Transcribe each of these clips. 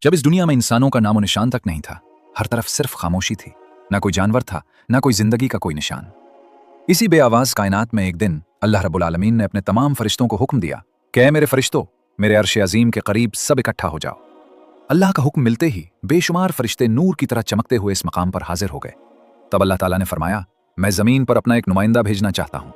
जब इस दुनिया में इंसानों का नामो निशान तक नहीं था, हर तरफ सिर्फ खामोशी थी। ना कोई जानवर था, ना कोई जिंदगी का कोई निशान। इसी बेआवाज कायनात में एक दिन अल्लाह रब्बुल आलमीन ने अपने तमाम फरिश्तों को हुक्म दिया कि ऐ मेरे फरिश्तों, मेरे अर्श अजीम के करीब सब इकट्ठा हो जाओ। अल्लाह का हुक्म मिलते ही बेशुमार फरिश्ते नूर की तरह चमकते हुए इस मकाम पर हाजिर हो गए। तब अल्लाह ताला ने फरमाया, मैं जमीन पर अपना एक नुमाइंदा भेजना चाहता हूं।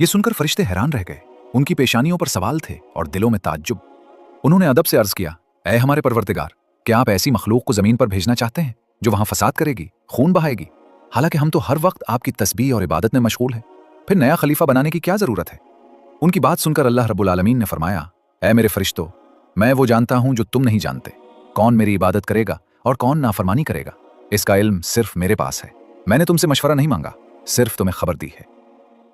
ये सुनकर फरिश्ते हैरान रह गए। उनकी पेशानियों पर सवाल थे और दिलों में ताज्जुब। उन्होंने अदब से अर्ज किया, ऐ हमारे परवरदिगार, क्या आप ऐसी मखलूक को जमीन पर भेजना चाहते हैं जो वहां फसाद करेगी, खून बहाएगी? हालांकि हम तो हर वक्त आपकी तस्बीह और इबादत में मशगूल हैं, फिर नया खलीफा बनाने की क्या जरूरत है? उनकी बात सुनकर अल्लाह रब्बुल आलमीन ने फरमाया, ऐ मेरे फरिश्तों, मैं वो जानता हूं जो तुम नहीं जानते। कौन मेरी इबादत करेगा और कौन नाफरमानी करेगा, इसका इल्म सिर्फ मेरे पास है। मैंने तुमसे मशवरा नहीं मांगा, सिर्फ तुम्हें खबर दी है।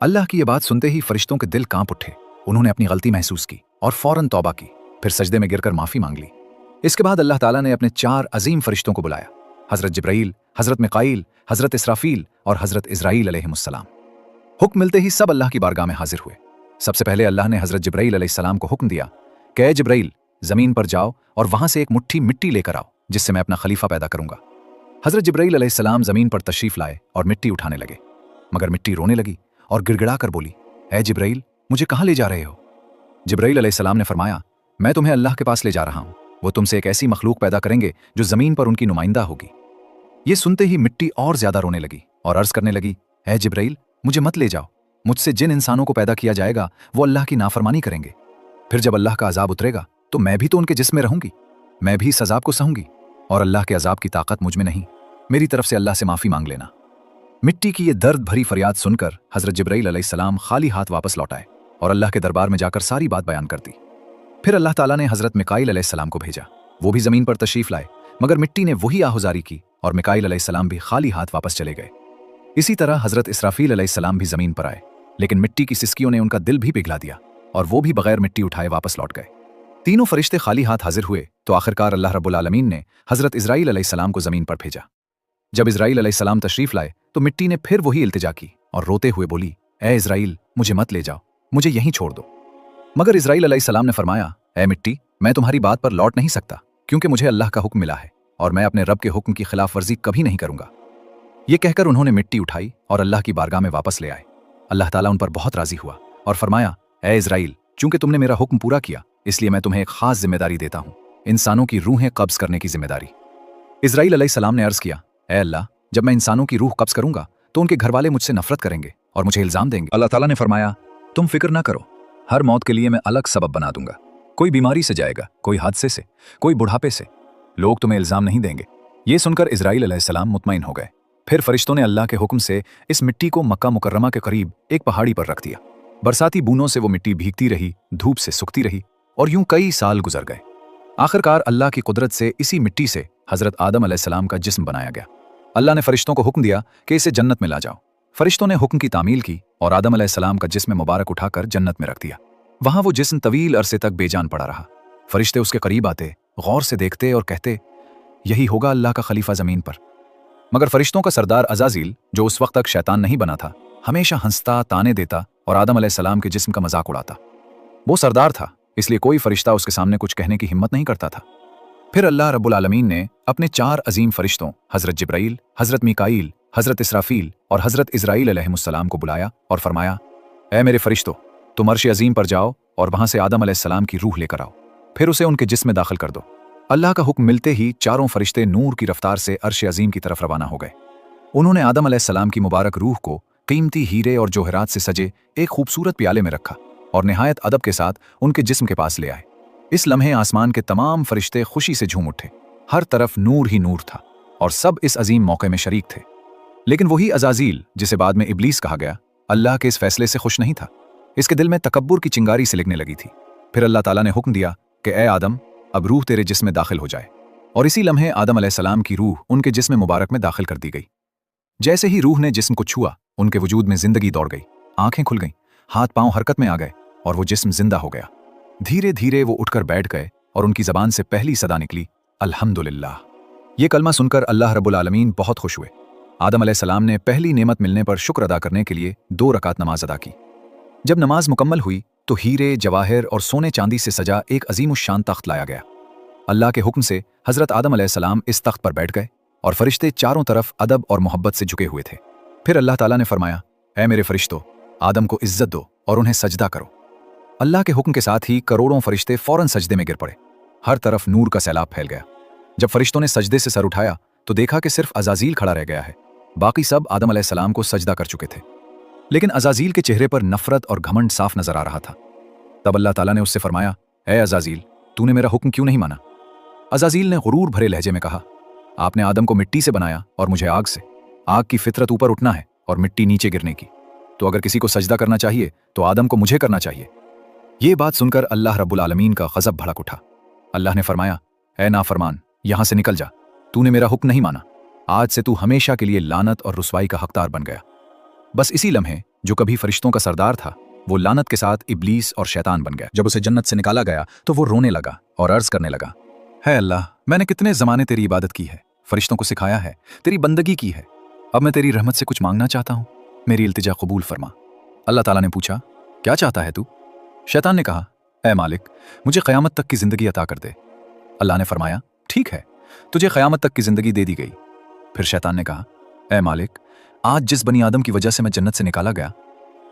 अल्लाह की यह बात सुनते ही फरिश्तों के दिल कांप उठे। उन्होंने अपनी गलती महसूस की और फौरन तौबा की, फिर सजदे में गिरकर माफी मांग ली। इसके बाद अल्लाह ताला ने अपने 4 अजीम फरिश्तों को बुलाया, हजरत जिब्राईल, हजरत मिकाईल, हजरत इसराफील और हजरत इजराईल अलैहिमुस्सलाम। हुक्म मिलते ही सब अल्लाह की बारगाह में हाजिर हुए। सबसे पहले अल्लाह ने हजरत जिब्राईल अलैहिस्सलाम को हुक्म दिया कि ऐ जिब्राईल, जमीन पर जाओ और वहां से एक मुट्ठी मिट्टी लेकर आओ जिससे मैं अपना खलीफा पैदा करूंगा। हजरत जिब्राईल अलैहिस्सलाम जमीन पर तशरीफ लाए और मिट्टी उठाने लगे, मगर मिट्टी रोने लगी और गिड़गिड़ा कर बोली, ऐ जिब्राईल, मुझे कहां ले जा रहे हो? जिब्राईल अलैहिस्सलाम ने फरमाया, मैं तुम्हें अल्लाह के पास ले जा रहा हूं। वो तुमसे एक ऐसी मखलूक पैदा करेंगे जो जमीन पर उनकी नुमाइंदा होगी। ये सुनते ही मिट्टी और ज्यादा रोने लगी और अर्ज करने लगी, ऐ जिब्राईल, मुझे मत ले जाओ। मुझसे जिन इंसानों को पैदा किया जाएगा वो अल्लाह की नाफरमानी करेंगे। फिर जब अल्लाह का अजाब उतरेगा तो मैं भी तो उनके जिस्म में रहूंगी, मैं भी इस अजाब को सहूंगी, और अल्लाह के अजाब की ताकत मुझ में नहीं। मेरी तरफ से अल्लाह से माफी मांग लेना। मिट्टी की ये दर्द भरी फरियाद सुनकर हजरत जिब्राईल अलैहिस्सलाम खाली हाथ वापस लौट आए और अल्लाह के दरबार में जाकर सारी बात बयान कर दी। फिर अल्लाह ताला ने हजरत मिकाईल अलैहिस्सलाम को भेजा। वो भी जमीन पर तशरीफ लाए, मगर मिट्टी ने वही आहुजारी की और मिकाईल अलैहिस्सलाम भी खाली हाथ वापस चले गए। इसी तरह हजरत इसराफील अलैहिस्सलाम भी जमीन पर आए, लेकिन मिट्टी की सिसकियों ने उनका दिल भी पिघला दिया और वो भी बगैर मिट्टी उठाए वापस लौट गए। तीनों फरिश्ते खाली हाथ हाजिर हुए तो आखिरकार अल्लाह रब्बुल आलमीन ने हजरत इजराईल अलैहिस्सलाम को जमीन पर भेजा। जब इजराईल अलैहिस्सलाम तशरीफ लाए तो मिट्टी ने फिर वही इल्तिजा की और रोते हुए बोली, ऐ इजराईल, मुझे मत ले जाओ, मुझे यहीं छोड़ दो। मगर इजराईल अलैहिस्सलाम ने फरमाया, ऐ मिट्टी, मैं तुम्हारी बात पर लौट नहीं सकता, क्योंकि मुझे अल्लाह का हुक्म मिला है और मैं अपने रब के हुक्म की खिलाफ वर्जी कभी नहीं करूंगा। ये कहकर उन्होंने मिट्टी उठाई और अल्लाह की बारगाह में वापस ले आए। अल्लाह ताला उन पर बहुत राजी हुआ और फरमाया, ऐ इजराईल, चूंकि तुमने मेरा हुक्म पूरा किया, इसलिए मैं तुम्हें एक खास जिम्मेदारी देता हूं, इंसानों की रूहें कब्ज करने की जिम्मेदारी। इजराईल अलैहिस्सलाम ने अर्ज किया, ऐ अल्लाह, जब मैं इंसानों की रूह कब्ज करूंगा तो उनके घर वाले मुझसे नफरत करेंगे और मुझे इल्जाम देंगे। अल्लाह ताला ने फरमाया, तुम फिक्र ना करो, हर मौत के लिए मैं अलग सबब बना दूंगा। कोई बीमारी से जाएगा, कोई हादसे से, कोई बुढ़ापे से। लोग तुम्हें इल्जाम नहीं देंगे। ये सुनकर इजराईल अलैहिस्सलाम मुतमईन हो गए। फिर फरिश्तों ने अल्लाह के हुक्म से इस मिट्टी को मक्का मुकर्रमा के करीब एक पहाड़ी पर रख दिया। बरसाती बूंदों से वो मिट्टी भीगती रही, धूप से सूखती रही और यूं कई साल गुजर गए। आखिरकार अल्लाह की कुदरत से इसी मिट्टी से हजरत आदम अलैहिस्सलाम का जिस्म बनाया गया। अल्लाह ने फरिश्तों को हुक्म दिया कि इसे जन्नत में ला जाओ। फरिश्तों ने हुक्म की तामील की और आदम अलैहिस्सलाम का जिस्म मुबारक उठाकर जन्नत में रख दिया। वहां वो जिस्म तवील अरसे तक बेजान पड़ा रहा। फरिश्ते उसके करीब आते, गौर से देखते और कहते, यही होगा अल्लाह का खलीफा जमीन पर। मगर फरिश्तों का सरदार अज़ाज़ील, जो उस वक्त तक शैतान नहीं बना था, हमेशा हंसता, ताने देता और आदम अलैहिस्सलाम के जिस्म का मजाक उड़ाता। वो सरदार था, इसलिए कोई फरिश्ता उसके सामने कुछ कहने की हिम्मत नहीं करता था। फिर अल्लाह रब्बुल आलमीन ने अपने 4 अजीम फरिश्तों हजरत जिब्राईल, हजरत मिकाईल, हजरत इसराफील और हजरत इजराईल अलैहिमुस्सलाम को बुलाया और फरमाया, ऐ मेरे फरिश्तों, तुम अर्श अजीम पर जाओ और वहां से आदम अलैहिस्सलाम की रूह लेकर आओ, फिर उसे उनके जिस्म में दाखिल कर दो। अल्लाह का हुक्म मिलते ही चारों फरिश्ते नूर की रफ्तार से अर्श अजीम की तरफ रवाना हो गए। उन्होंने आदम अलैहिस्सलाम की मुबारक रूह को कीमती हीरे और जोहरात से सजे एक खूबसूरत प्याले में रखा और निहायत अदब के साथ उनके जिस्म के पास ले आए। इस लम्हे आसमान के तमाम फरिश्ते खुशी से झूम उठे। हर तरफ नूर ही नूर था और सब इस अजीम मौके में शरीक थे। लेकिन वही अज़ाज़ील, जिसे बाद में इब्लीस कहा गया, अल्लाह के इस फैसले से खुश नहीं था। इसके दिल में तकब्बुर की चिंगारी सिलकने लगी थी। फिर अल्लाह ताला ने हुक्म दिया कि ऐ आदम, अब रूह तेरे जिस्म में दाखिल हो जाए। और इसी लम्हे आदम अलैहिस्सलाम की रूह उनके जिस्म मुबारक में दाखिल कर दी गई। जैसे ही रूह ने जिस्म को छुआ, उनके वजूद में जिंदगी दौड़ गई, आंखें खुल गईं, हाथ पांव हरकत में आ गए और वो जिस्म जिंदा हो गया। धीरे धीरे वो उठकर बैठ गए और उनकी जबान से पहली सदा निकली, अल्हम्दुलिल्लाह। ये कलमा सुनकर अल्लाह रब्बुल आलमीन बहुत खुश हुए। आदम अलैहिस्सलाम ने पहली नेमत मिलने पर शुक्र अदा करने के लिए 2 रकात नमाज अदा की। जब नमाज मुकम्मल हुई तो हीरे, जवाहिर और सोने चांदी से सजा एक अजीमुश्शान तख्त लाया गया। अल्लाह के हुक्म से हज़रत आदम अलैहिस्सलाम इस तख्त पर बैठ गए और फरिश्ते चारों तरफ अदब और मोहब्बत से झुके हुए थे। फिर अल्लाह ताला ने फरमाया, ऐ मेरे फरिश्तों, आदम को इज्जत दो और उन्हें सजदा करो। अल्लाह के हुक्म के साथ ही करोड़ों फरिश्ते फौरन सजदे में गिर पड़े। हर तरफ नूर का सैलाब फैल गया। जब फरिश्तों ने सजदे से सर उठाया तो देखा कि सिर्फ अज़ाज़ील खड़ा रह गया है। बाकी सब आदम अलैहिस्सलाम को सजदा कर चुके थे, लेकिन अज़ाज़ील के चेहरे पर नफरत और घमंड साफ नजर आ रहा था। तब अल्लाह ताला ने उससे फरमाया, ऐ अज़ाज़ील, तूने मेरा हुक्म क्यों नहीं माना? अज़ाज़ील ने गुरूर भरे लहजे में कहा, आपने आदम को मिट्टी से बनाया और मुझे आग से। आग की फितरत ऊपर उठना है और मिट्टी नीचे गिरने की। तो अगर किसी को सजदा करना चाहिए तो आदम को मुझे करना चाहिए। ये बात सुनकर अल्लाह रब्बुल आलमीन का गज़ब भड़क उठा। अल्लाह ने फरमाया, ऐ नाफरमान, यहां से निकल जा, तूने मेरा हुक्म नहीं माना। आज से तू हमेशा के लिए लानत और रुसवाई का हकदार बन गया। बस इसी लम्हे जो कभी फरिश्तों का सरदार था, वो लानत के साथ इब्लीस और शैतान बन गया। जब उसे जन्नत से निकाला गया तो वो रोने लगा और अर्ज करने लगा, है अल्लाह, मैंने कितने ज़माने तेरी इबादत की है, फरिश्तों को सिखाया है, तेरी बंदगी की है। अब मैं तेरी रहमत से कुछ मांगना चाहता हूँ, मेरी इल्तिजा कबूल फरमा। अल्लाह ताला ने पूछा, क्या चाहता है तू? शैतान ने कहा, ऐ मालिक, मुझे क़यामत तक की ज़िंदगी अता कर दे। अल्लाह ने फरमाया, ठीक है, तुझे क़यामत तक की ज़िंदगी दे दी गई। फिर शैतान ने कहा, ऐ मालिक, आज जिस बनी आदम की वजह से मैं जन्नत से निकाला गया।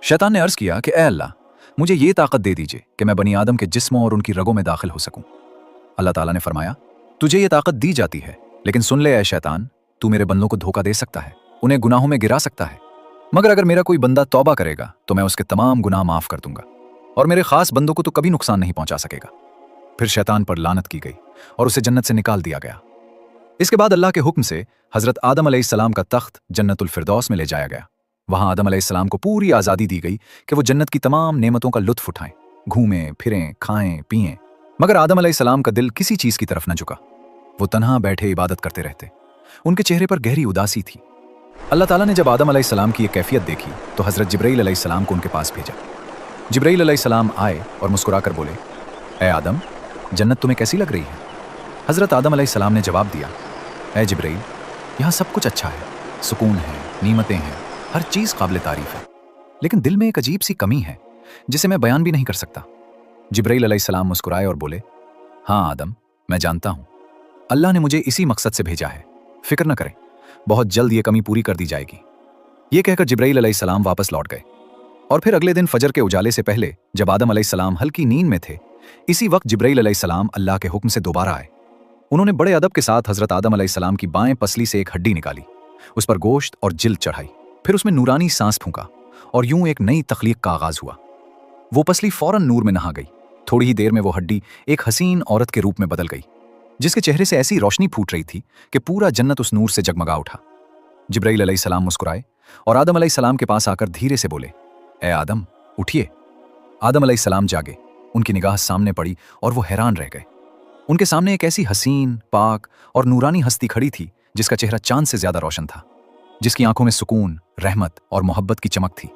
शैतान ने अर्ज़ किया कि ऐ अल्लाह, मुझे ये ताकत दे दीजिए कि मैं बनी आदम के जिस्मों और उनकी रगों में दाखिल हो सकूं। अल्लाह ताला ने फरमाया, तुझे ये ताकत दी जाती है, लेकिन सुन ले ऐ शैतान, तू मेरे बंदों को धोखा दे सकता है, उन्हें गुनाहों में गिरा सकता है, मगर अगर मेरा कोई बंदा तौबा करेगा तो मैं उसके तमाम गुनाह माफ कर दूंगा और मेरे खास बंदों को तो कभी नुकसान नहीं पहुंचा सकेगा। फिर शैतान पर लानत की गई और उसे जन्नत से निकाल दिया गया। इसके बाद अल्लाह के हुक्म से हज़रत आदम अलैहिस्सलाम का तख्त जन्नतुल फिरदौस में ले जाया गया। वहां आदम अलैहिस्सलाम को पूरी आज़ादी दी गई कि वो जन्नत की तमाम नेमतों का लुत्फ उठाएं, घूमें फिरें, खाएं पिएं। मगर आदम अलैहिस्सलाम का दिल किसी चीज़ की तरफ न झुका। वो तन्हा बैठे इबादत करते रहते। उनके चेहरे पर गहरी उदासी थी। अल्लाह ताला ने जब आदम अलैहिस्सलाम की ये कैफियत देखी तो हज़रत जिब्राईल अलैहिस्सलाम को उनके पास भेजा। जिब्राईल अलैहिस्सलाम आए और मुस्कुराकर बोले, ऐ आदम, जन्नत तुम्हें कैसी लग रही है? हज़रत आदम अलैहिस्सलाम ने जवाब दिया, ऐ जिब्राईल, यहाँ सब कुछ अच्छा है, सुकून है, नीमतें हैं, हर चीज़ काबिल तारीफ़ है, लेकिन दिल में एक अजीब सी कमी है जिसे मैं बयान भी नहीं कर सकता। जिब्राईल अलैहिस्सलाम मुस्कुराए और बोले, हाँ आदम, मैं जानता हूँ, अल्लाह ने मुझे इसी मकसद से भेजा है, फिक्र न करें, बहुत जल्द ये कमी पूरी कर दी जाएगी। ये कहकर जिब्राईल अलैहिस्सलाम वापस लौट गए। और फिर अगले दिन फजर के उजाले से पहले जब आदम अलैहिस्सलाम हल्की नींद में थे, इसी वक्त जिब्राईल अलैहिस्सलाम अल्लाह के हुक्म से दोबारा आए। उन्होंने बड़े अदब के साथ हज़रत आदम अलैहिस्सलाम की बाएं पसली से एक हड्डी निकाली, उस पर गोश्त और जिल्द चढ़ाई, फिर उसमें नूरानी सांस फूंका और यूं एक नई तख्लीक का आगाज हुआ। वो पसली फौरन नूर में नहा गई। थोड़ी ही देर में वो हड्डी एक हसीन औरत के रूप में बदल गई, जिसके चेहरे से ऐसी रोशनी फूट रही थी कि पूरा जन्नत उस नूर से जगमगा उठा। जिब्राईल अलैहिस्सलाम मुस्कुराए और आदम अलैहिस्सलाम के पास आकर धीरे से बोले, ए आदम, उठिए। आदम अलैहिस्सलाम जागे, उनकी निगाह सामने पड़ी और वो हैरान रह गए। उनके सामने एक ऐसी हसीन, पाक और नूरानी हस्ती खड़ी थी जिसका चेहरा चांद से ज्यादा रोशन था, जिसकी आंखों में सुकून, रहमत और मोहब्बत की चमक थी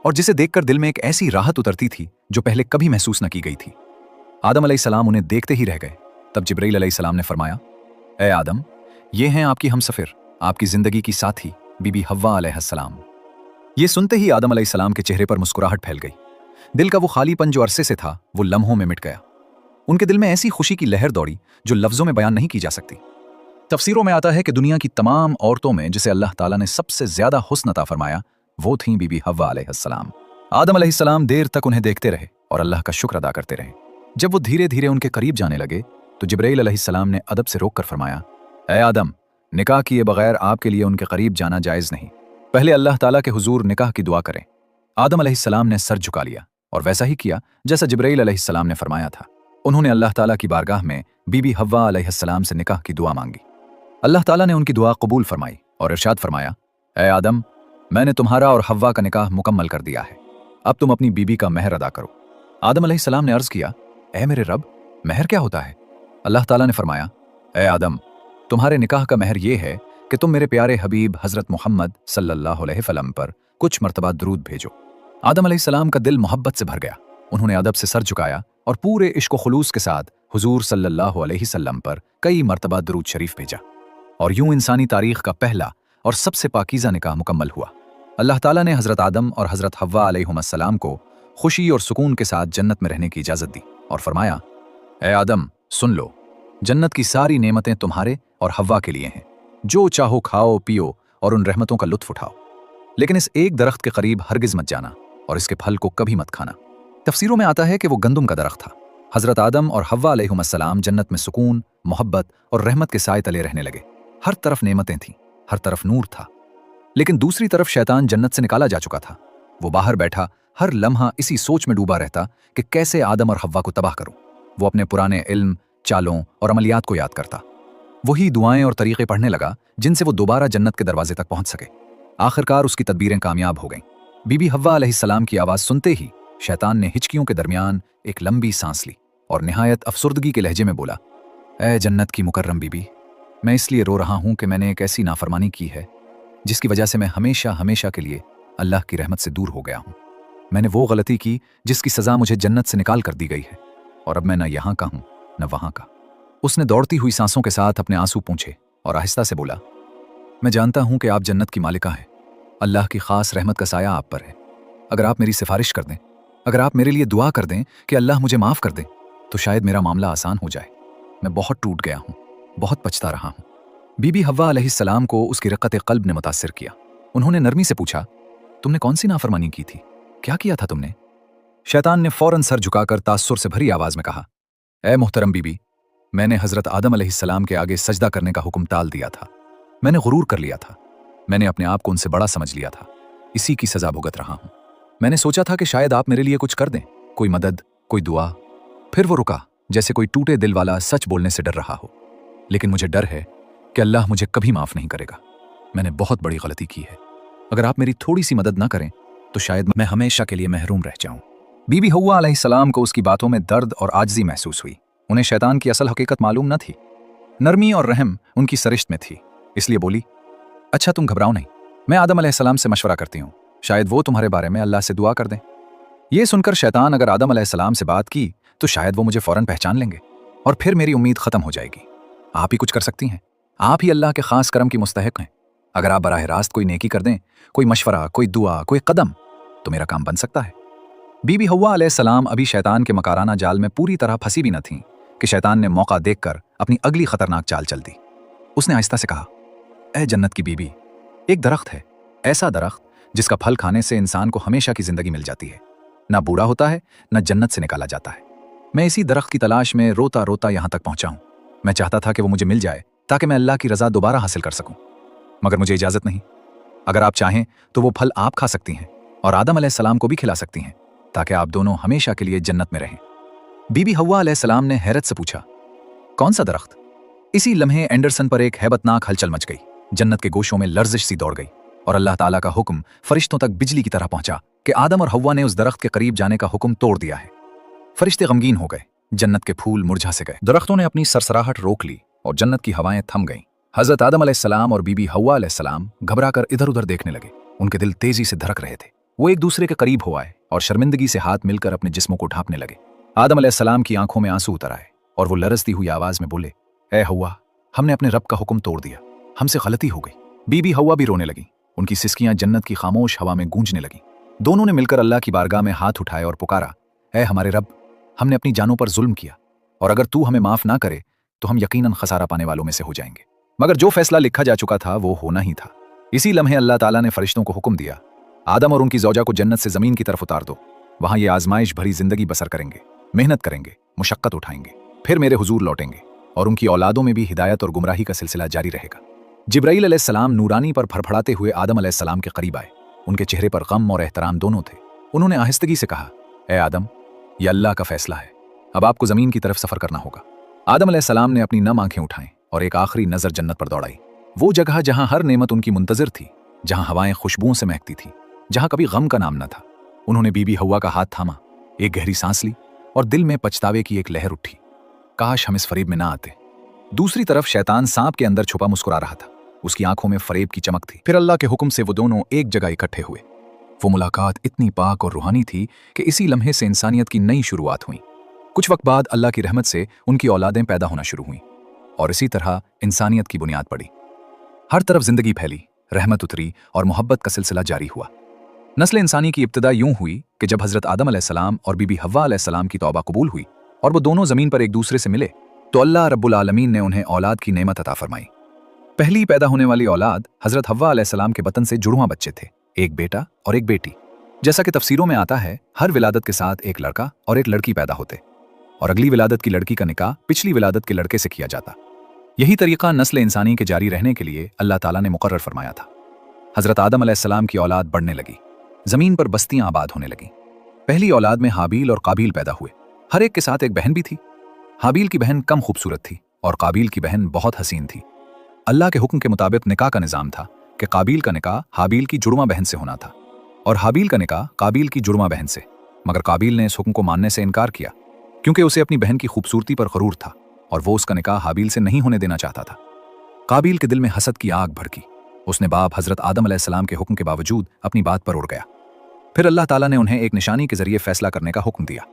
और जिसे देखकर दिल में एक ऐसी राहत उतरती थी जो पहले कभी महसूस न की गई थी। आदम अलैहिस्सलाम उन्हें देखते ही रह गए। तब जिब्राईल अलैहिस्सलाम ने फरमाया, ए आदम, ये हैं आपकी हमसफर, आपकी जिंदगी की साथी बीबी हव्वा अलैहिस्सलाम। ये सुनते ही आदम अलैहिस्सलाम के चेहरे पर मुस्कुराहट फैल गई। दिल का वो खालीपन जो अरसे से था वो लम्हों में मिट गया। उनके दिल में ऐसी खुशी की लहर दौड़ी जो लफ्जों में बयान नहीं की जा सकती। तफसीरों में आता है कि दुनिया की तमाम औरतों में जिसे अल्लाह ताला ने सबसे ज्यादा हुस्न अता फरमाया वो थीं बीबी हव्वा अलैहिस्सलाम। आदम अलैहिस्सलाम देर तक उन्हें देखते रहे और अल्लाह का शुक्र अदा करते रहे। जब वो धीरे धीरे उनके करीब जाने लगे तो जिब्राईल अलैहिस्सलाम ने अदब से रोक कर फरमाया, ऐ आदम, निकाह किए बगैर आपके लिए उनके करीब जाना जायज़ नहीं, पहले अल्लाह ताला के हुजूर निकाह की दुआ करें। आदम अलैहिस्सलाम ने सर झुका लिया और वैसा ही किया जैसा जिब्राईल अलैहिस्सलाम ने फरमाया था। उन्होंने अल्लाह ताला की बारगाह में बीबी हव्वा अलैहिस्सलाम से निकाह की दुआ मांगी। अल्लाह ताला ने उनकी दुआ कबूल फरमाई और इरशाद फरमाया, ऐ आदम, मैंने तुम्हारा और हव्वा का निकाह मुकम्मल कर दिया है, अब तुम अपनी बीबी का महर अदा करो। आदम अलैहिस्सलाम ने अर्ज किया, ऐ मेरे रब, महर क्या होता है? अल्लाह ताला ने फरमाया, ऐ आदम, तुम्हारे निकाह का महर ये है कि तुम मेरे प्यारे हबीब हज़रत मोहम्मद सल्लल्लाहु अलैहि वसल्लम पर कुछ मर्तबा दुरूद भेजो। आदम अलैहिस्सलाम का दिल मोहब्बत से भर गया। उन्होंने अदब से सर झुकाया और पूरे इश्क व खुलूस के साथ हुजूर सल्लल्लाहु अलैहि वसल्लम पर कई मर्तबा दुरूद शरीफ भेजा और यूं इंसानी तारीख का पहला और सबसे पाकीज़ा निकाह मुकम्मल हुआ। अल्लाह ताला ने हज़रत आदम और हज़रत हव्वा अलैहिमुस्सलाम को खुशी और सुकून के साथ जन्नत में रहने की इजाज़त दी और फरमाया, ए आदम, सुन लो, जन्नत की सारी नेमतें तुम्हारे और हव्वा के लिए हैं, जो चाहो खाओ पियो और उन रहमतों का लुत्फ उठाओ, लेकिन इस एक दरख्त के करीब हरगिज मत जाना और इसके फल को कभी मत खाना। तफसीरों में आता है कि वो गंदुम का दरख्त था। हजरत आदम और हव्वा अलैहिमुस्सलाम जन्नत में सुकून, मोहब्बत और रहमत के साए तले रहने लगे। हर तरफ नेमतें थीं, हर तरफ नूर था। लेकिन दूसरी तरफ शैतान जन्नत से निकाला जा चुका था। वो बाहर बैठा हर लम्हा इसी सोच में डूबा रहता कि कैसे आदम और हव्वा को तबाह करूं। वो अपने पुराने इल्म, चालों और अमलियात को याद करता। वही दुआएं और तरीके पढ़ने लगा जिनसे वो दोबारा जन्नत के दरवाजे तक पहुंच सके। आखिरकार उसकी तदबीरें कामयाब हो गईं। बीबी हव्वा अलैहिस्सलाम की आवाज़ सुनते ही शैतान ने हिचकियों के दरमियान एक लंबी सांस ली और निहायत अफसुर्दगी के लहजे में बोला, ए जन्नत की मुकर्रम बीबी, मैं इसलिए रो रहा हूं कि मैंने एक ऐसी नाफरमानी की है जिसकी वजह से मैं हमेशा हमेशा के लिए अल्लाह की रहमत से दूर हो गया हूं। मैंने वो गलती की जिसकी सज़ा मुझे जन्नत से निकाल कर दी गई है, और अब मैं न यहाँ का हूं न वहाँ का। उसने दौड़ती हुई सांसों के साथ अपने आंसू पूंछे और आहिस्ता से बोला, मैं जानता हूं कि आप जन्नत की मालिका हैं। अल्लाह की खास रहमत का साया आप पर है। अगर आप मेरी सिफारिश कर दें, अगर आप मेरे लिए दुआ कर दें कि अल्लाह मुझे माफ़ कर दे, तो शायद मेरा मामला आसान हो जाए। मैं बहुत टूट गया हूँ, बहुत पछता रहा हूँ। बीबी हव्वा अलैहिस्सलाम को उसकी रक़्क़त क़ल्ब ने मुतासिर किया। उन्होंने नरमी से पूछा, तुमने कौन सी नाफरमानी की थी? क्या किया था तुमने? शैतान ने फौरन सर झुकाकर तासुर से भरी आवाज़ में कहा, ए मुहतरम बीबी, मैंने हज़रत आदम अलैहिस्सलाम के आगे सजदा करने का हुक्म टाल दिया था। मैंने गुरूर कर लिया था। मैंने अपने आप को उनसे बड़ा समझ लिया था। इसी की सज़ा भुगत रहा हूँ। मैंने सोचा था कि शायद आप मेरे लिए कुछ कर दें, कोई मदद, कोई दुआ। फिर वो रुका, जैसे कोई टूटे दिल वाला सच बोलने से डर रहा हो। लेकिन मुझे डर है कि अल्लाह मुझे कभी माफ़ नहीं करेगा। मैंने बहुत बड़ी गलती की है। अगर आप मेरी थोड़ी सी मदद ना करें तो शायद मैं हमेशा के लिए महरूम रह जाऊं। बीबी हव्वा अलैहिस्सलाम को उसकी बातों में दर्द और आजिज़ी महसूस हुई। उन्हें शैतान की असल हकीकत मालूम न थी। नरमी और रहम उनकी सरिश्त में थी, इसलिए बोली, अच्छा तुम घबराओ नहीं, मैं आदम अलैहिस्सलाम से मशवरा करती हूँ, शायद वो तुम्हारे बारे में अल्लाह से दुआ कर दें। ये सुनकर शैतान अगर आदम अलैहिस्सलाम से बात की तो शायद वो मुझे फ़ौरन पहचान लेंगे और फिर मेरी उम्मीद ख़त्म हो जाएगी। आप ही कुछ कर सकती हैं, आप ही अल्लाह के ख़ास करम की मुस्तहिक़ हैं। अगर आप बराह रास्त कोई नेकी कर दें, कोई मशवरा, कोई दुआ, कोई कदम, तो मेरा काम बन सकता है। बीबी हव्वा अलैहिस्सलाम अभी शैतान के मकाराना जाल में पूरी तरह फंसी भी न थीं कि शैतान ने मौका देखकर अपनी अगली खतरनाक चाल चल दी। उसने आहिस्ता से कहा, ए जन्नत की बीबी, एक दरख्त है, ऐसा दरख्त जिसका फल खाने से इंसान को हमेशा की जिंदगी मिल जाती है, ना बूढ़ा होता है, ना जन्नत से निकाला जाता है। मैं इसी दरख्त की तलाश में रोता रोता यहां तक पहुंचा हूं। मैं चाहता था कि वो मुझे मिल जाए ताकि मैं अल्लाह की रजा दोबारा हासिल कर सकूं, मगर मुझे इजाजत नहीं। अगर आप चाहें तो वो फल आप खा सकती हैं और आदम अलैहिस्सलाम को भी खिला सकती हैं, ताकि आप दोनों हमेशा के लिए जन्नत में रहें। बीबी हव्वा अलैहिस्सलाम ने हैरत से पूछा, कौन सा दरख्त? इसी लम्हे एंडरसन पर एक हैबतनाक हलचल मच गई। जन्नत के गोशों में लर्जिश सी दौड़ गई और अल्लाह ताला का हुक्म फरिश्तों तक बिजली की तरह पहुंचा कि आदम और हव्वा ने उस दरख्त के करीब जाने का हुक्म तोड़ दिया है। फरिश्ते गमगीन हो गए, जन्नत के फूल मुरझा से गए, दरख्तों ने अपनी सरसराहट रोक ली और जन्नत की हवाएं थम गईं। हजरत आदम अलैहिस्सलाम और बीबी हव्वा अलैहिस्सलाम घबराकर इधर उधर देखने लगे। उनके दिल तेजी से धड़क रहे थे। वो एक दूसरे के करीब हो आए और शर्मिंदगी से हाथ मिलकर अपने जिस्मों को ढांपने लगे। आदम अलैहिस्सलाम की आंखों में आंसू उतर आए और वो लरजती हुई आवाज में बोले, ए हव्वा, हमने अपने रब का हुक्म तोड़ दिया, हमसे गलती हो गई। बीबी हव्वा भी रोने लगी। उनकी सिसकियां जन्नत की खामोश हवा में गूंजने लगीं। दोनों ने मिलकर अल्लाह की बारगाह में हाथ उठाए और पुकारा, ए हमारे रब, हमने अपनी जानों पर जुल्म किया और अगर तू हमें माफ ना करे तो हम यकीनन खसारा पाने वालों में से हो जाएंगे। मगर जो फैसला लिखा जा चुका था वो होना ही था। इसी लम्हे अल्लाह ताला ने फरिश्तों को हुक्म दिया, आदम और उनकी ज़ौजा को जन्नत से ज़मीन की तरफ उतार दो। वहां ये आजमाइश भरी जिंदगी बसर करेंगे, मेहनत करेंगे, मुशक्कत उठाएंगे, फिर मेरे हुजूर लौटेंगे और उनकी औलादों में भी हिदायत और गुमराही का सिलसिला जारी रहेगा। जिब्राईल अलैहिस्सलाम नूरानी पर फड़फड़ाते हुए आदम अलैहिस्सलाम के करीब आए। उनके चेहरे पर गम और एहतराम दोनों थे। उन्होंने आहिस्तगी से कहा, ए आदम, यह अल्लाह का फैसला है, अब आपको ज़मीन की तरफ सफ़र करना होगा। आदम अलैहिस्सलाम ने अपनी नम आंखें उठाईं और एक आखिरी नज़र जन्नत पर दौड़ाई। वो जगह जहां हर नेमत उनकी मुंतज़िर थी, जहां हवाएं खुशबुओं से महकती थी, जहां कभी गम का नाम न था। उन्होंने बीबी हव्वा का हाथ थामा, एक गहरी सांस ली और दिल में पछतावे की एक लहर उठी। काश हम इस फरेब में ना आते। दूसरी तरफ शैतान सांप के अंदर छुपा मुस्कुरा रहा था। उसकी आंखों में फरेब की चमक थी। फिर अल्लाह के हुक्म से वो दोनों एक जगह इकट्ठे हुए। वो मुलाकात इतनी पाक और रूहानी थी कि इसी लम्हे से इंसानियत की नई शुरुआत हुई। कुछ वक्त बाद अल्लाह की रहमत से उनकी औलादें पैदा होना शुरू हुईं और इसी तरह इंसानियत की बुनियाद पड़ी। हर तरफ जिंदगी फैली, रहमत उतरी और मोहब्बत का सिलसिला जारी हुआ। नस्ल इंसानी की इब्तिदा यूं हुई कि जब हजरत आदम अलैहिस्सलाम और बीबी हव्वा अलैहिस्सलाम की तौबा कबूल हुई और वो दोनों जमीन पर एक दूसरे से मिले तो अल्लाह रब्बुल आलमीन ने उन्हें औलाद की नेमत अता फरमाई। पहली पैदा होने वाली औलाद हजरत हव्वा अलैहिस्सलाम के बतन से जुड़वां बच्चे थे, एक बेटा और एक बेटी। जैसा कि तफसीरों में आता है, हर विलादत के साथ एक लड़का और एक लड़की पैदा होते और अगली विलादत की लड़की का निकाह पिछली विलादत के लड़के से किया जाता। यही तरीका नस्ल इंसानी के जारी रहने के लिए अल्लाह ताला ने मुकर्रर फरमाया था। हजरत आदम अलैहिस्सलाम की औलाद बढ़ने लगी, जमीन पर बस्तियां आबाद होने लगी। पहली औलाद में हाबील और काबील पैदा हुए। हर एक के साथ एक बहन भी थी। हाबील की बहन कम खूबसूरत थी और काबील की बहन बहुत हसीन थी। अल्लाह के हुक्म के मुताबिक निकाह का निज़ाम था कि काबील का निकाह हाबील की जुड़वां बहन से होना था और हाबील का निकाह काबील की जुड़वां बहन से। मगर काबील ने इस हुक्म को मानने से इनकार किया क्योंकि उसे अपनी बहन की खूबसूरती पर गरूर था और वो उसका निकाह हाबील से नहीं होने देना चाहता था। काबील के दिल में हसद की आग भड़की। उसने बाप हजरत आदम अलैहिस्सलाम के हुक्म के बावजूद अपनी बात पर उड़ गया। फिर अल्लाह ताला ने उन्हें एक निशानी के जरिए फैसला करने का हुक्म दिया।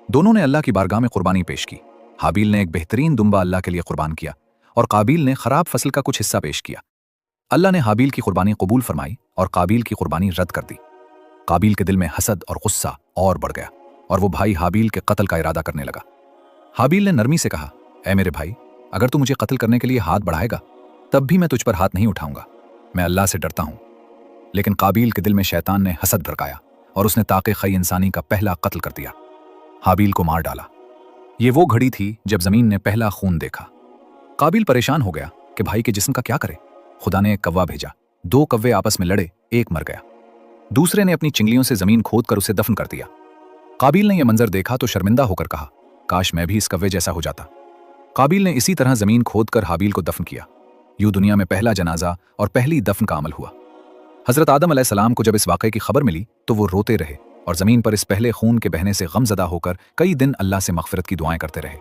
दोनों ने अल्लाह की बारगाह में कुर्बानी पेश की। हाबील ने एक बेहतरीन दुम्बा अल्लाह के लिए कुर्बान किया और काबील ने खराब फसल का कुछ हिस्सा पेश किया। अल्लाह ने हाबील की कुर्बानी कबूल फरमाई और काबील की कुर्बानी रद्द कर दी। काबील के दिल में हसद और गुस्सा और बढ़ गया और वो भाई हाबील के कत्ल का इरादा करने लगा। हाबील ने नरमी से कहा, ऐ मेरे भाई, अगर तू मुझे कत्ल करने के लिए हाथ बढ़ाएगा तब भी मैं तुझ पर हाथ नहीं उठाऊंगा। मैं अल्लाह से डरता हूं। लेकिन काबील के दिल में शैतान ने हसद भड़काया और उसने ताक़े खई इंसानी का पहला कत्ल कर दिया। हाबील को मार डाला। ये वो घड़ी थी जब जमीन ने पहला खून देखा। काबील परेशान हो गया कि भाई के जिस्म का क्या करे। खुदा ने एक कौवा भेजा। 2 कौवे आपस में लड़े, एक मर गया, दूसरे ने अपनी चिंगलियों से जमीन खोद कर उसे दफन कर दिया। काबील ने यह मंजर देखा तो शर्मिंदा होकर कहा, काश मैं भी इस कौवे जैसा हो जाता। काबील ने इसी तरह जमीन खोद कर हाबील को दफन किया। यूं दुनिया में पहला जनाजा और पहली दफन का अमल हुआ। हजरत आदम अलैहिस्सलाम को जब इस वाक़े की खबर मिली तो वो रोते रहे और जमीन पर इस पहले खून के बहने से गमजदा होकर कई दिन अल्लाह से मग़फ़िरत की दुआएं करते रहे।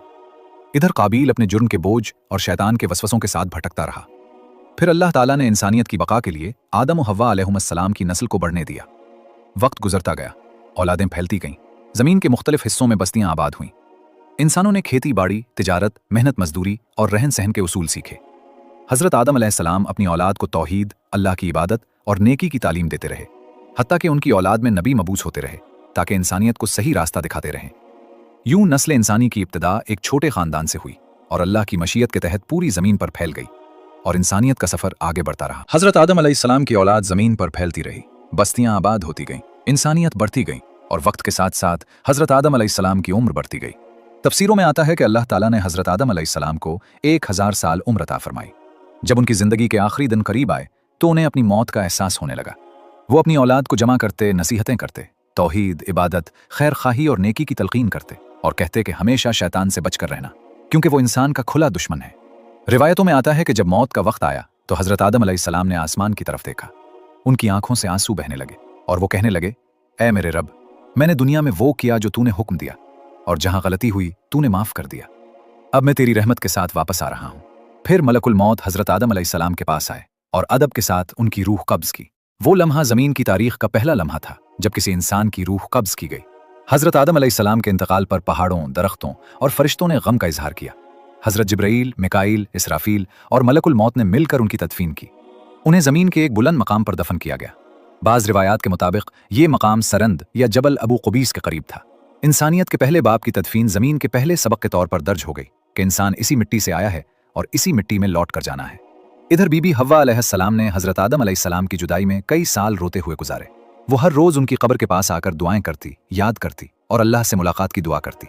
इधर काबील अपने जुर्म के बोझ और शैतान के वसवसों के साथ भटकता रहा। फिर अल्लाह ताला ने इंसानियत की बका के लिए आदम और हव्वा अलैहिस्सलाम की नस्ल को बढ़ने दिया। वक्त गुजरता गया, औलादें फैलती गईं, जमीन के मुख्तलिफ हिस्सों में बस्तियां आबाद हुईं। इंसानों ने खेती बाड़ी, तिजारत, मेहनत मजदूरी और रहन सहन के उसूल सीखे। हजरत आदम अलैहिस्सलाम अपनी औलाद को तौहीद, अल्लाह की इबादत और नेकी की तालीम देते रहे, हत्ता कि उनकी औलाद में नबी मबूस होते रहे ताकि इंसानियत को सही रास्ता दिखाते रहें। यूं नस्ल इंसानी की इब्तिदा एक छोटे खानदान से हुई और अल्लाह की मशीयत के तहत पूरी जमीन पर फैल गई और इंसानियत का सफर आगे बढ़ता रहा। हजरत आदम अलैहिस्सलाम की औलाद जमीन पर फैलती रही, बस्तियां आबाद होती गईं, इंसानियत बढ़ती गई और वक्त के साथ साथ हजरत आदम अलैहिस्सलाम की उम्र बढ़ती गई। तफसीरों में आता है कि अल्लाह ताला ने हजरत आदम अलैहिस्सलाम को 1000 साल उम्र अता फरमाई। जब उनकी जिंदगी के आखिरी दिन करीब आए तो उन्हें अपनी मौत का एहसास होने लगा। वो अपनी औलाद को जमा करते, नसीहतें करते, तौहीद, इबादत, खैर खाही और नेकी की तलकीन करते और कहते कि हमेशा शैतान से बचकर रहना क्योंकि वो इंसान का खुला दुश्मन है। रिवायतों में आता है कि जब मौत का वक्त आया तो हजरत आदम अलैहिस्सलाम ने आसमान की तरफ देखा। उनकी आंखों से आंसू बहने लगे और वो कहने लगे, ऐ मेरे रब, मैंने दुनिया में वो किया जो तूने हुक्म दिया और जहां गलती हुई तूने माफ कर दिया। अब मैं तेरी रहमत के साथ वापस आ रहा हूं। फिर मलकुल मौत हजरत आदम अलैहिस्सलाम के पास आए और अदब के साथ उनकी रूह कब्ज की। वो लम्हा जमीन की तारीख का पहला लम्हा था जब किसी इंसान की रूह कब्ज की गई। हजरत आदम अलैहिस्सलाम के इंतकाल पर पहाड़ों, दरख्तों और फरिश्तों ने गम का इजहार किया। हजरत जिब्राईल, मिकाईल, इसराफील और मलकुल मौत ने मिलकर उनकी तदफीन की। उन्हें जमीन के एक बुलंद मकाम पर दफन किया गया। बाज़ रिवायात के मुताबिक ये मकाम सरंद या जबल अबू क़ुबीस के करीब था। इंसानियत के पहले बाप की तदफीन जमीन के पहले सबक के तौर पर दर्ज हो गई कि इंसान इसी मिट्टी से आया है और इसी मिट्टी में लौट कर जाना है। इधर बीबी हव्वा अलैहिस्सलाम ने हजरत आदम अलैहिस्सलाम की जुदाई में कई साल रोते हुए गुजारे। वो हर रोज उनकी कब्र के पास आकर दुआएं करती, याद करती और अल्लाह से मुलाकात की दुआ करती।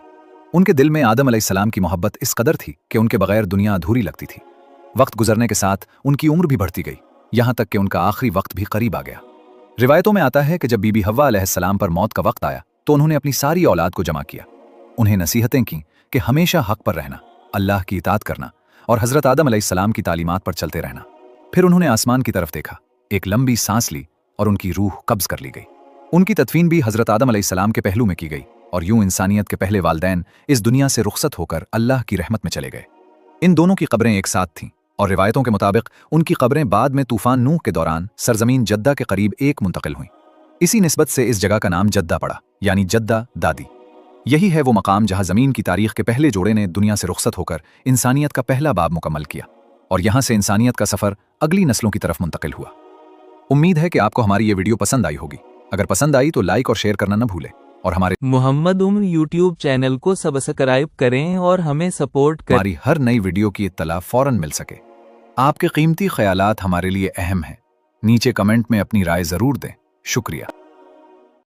उनके दिल में आदम अलैहिस्सलाम की मोहब्बत इस कदर थी कि उनके बगैर दुनिया अधूरी लगती थी। वक्त गुजरने के साथ उनकी उम्र भी बढ़ती गई, यहाँ तक कि उनका आखिरी वक्त भी करीब आ गया। रिवायतों में आता है कि जब बीबी हव्वा अलैहिस्सलाम पर मौत का वक्त आया तो उन्होंने अपनी सारी औलाद को जमा किया। उन्हें नसीहतें की कि हमेशा हक पर रहना, अल्लाह की इताअत करना और हजरत आदम अलैहिस्सलाम की तालीमात पर चलते रहना। फिर उन्होंने आसमान की तरफ देखा, एक लंबी सांस ली और उनकी रूह कब्ज कर ली गई। उनकी तदफीन भी हजरत आदम अलैहिस्सलाम के पहलू में की गई और यूं इंसानियत के पहले वालदैन इस दुनिया से रुखसत होकर अल्लाह की रहमत में चले गए। इन दोनों की कब्रें एक साथ थीं और रिवायतों के मुताबिक उनकी कब्रें बाद में तूफान नूह के दौरान सरजमीन जद्दा के करीब एक मुंतकिल हुईं। इसी निस्बत से इस जगह का नाम जद्दा पड़ा, यानी जद्दा दादी। यही है वो मकाम जहां जमीन की तारीख के पहले जोड़े ने दुनिया से रुखसत होकर इंसानियत का पहला बाब मुकम्मल किया और यहां से इंसानियत का सफर अगली नस्लों की तरफ मुंतकिल हुआ। उम्मीद है कि आपको हमारी ये वीडियो पसंद आई होगी। अगर पसंद आई तो लाइक और शेयर करना न भूलें। और हमारे मोहम्मद उम्र यूट्यूब चैनल को सब्सक्राइब करें और हमें सपोर्ट करें। हमारी हर नई वीडियो की इत्तला फौरन मिल सके। आपके कीमती ख्यालात हमारे लिए अहम हैं। नीचे कमेंट में अपनी राय जरूर दें। शुक्रिया।